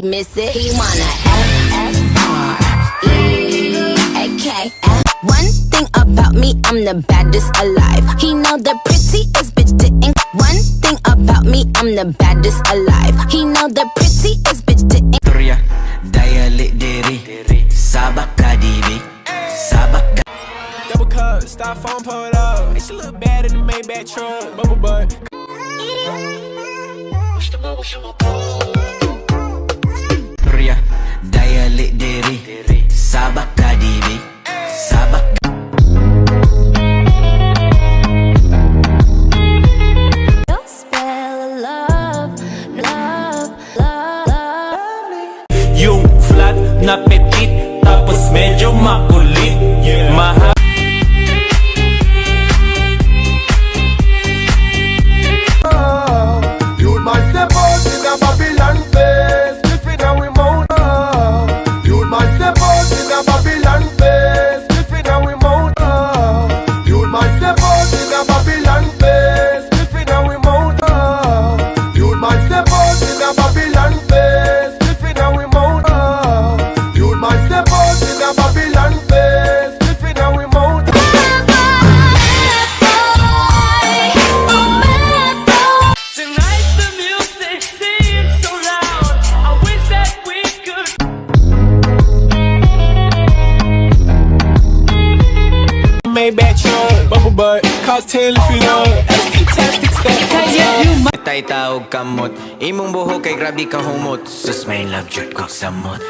Miss it, he wanna F-F-R-E-A-K-F. One thing about me, I'm the baddest alive. He know the prettiest bitch didn't. One thing about me, I'm the baddest alive. He know the prettiest bitch didn't. Victoria, dialect diri, sabak ka dibi, sabak ka. Double cup, styrofoam, pull it up. Ain't she look bad in the Maybach truck? Bubble butt. Victoria, dialect diri, sabak ka dibi, sabak ka. Yung flat na petit, tapos medyo makulit. Mahal. You'd might step out in a Babylon face, spliffing and we mouth. You'd might step out in a Babylon face, spliffing and we mouth. You'd might step out in a Babylon face, spliffing and we mouth. You'd might step out in a Babylon face, spliffing and we mouth. You'd might step out in a Babylon face, spliffing and we mouth. Tonight the music seems so loud. I wish that we could. Maybach truck, bubble butt, cocktail if you love. Fantastic stuff. Tay taog kamot, imong buhok kay grabe ka humot, sus may love jud kog samot.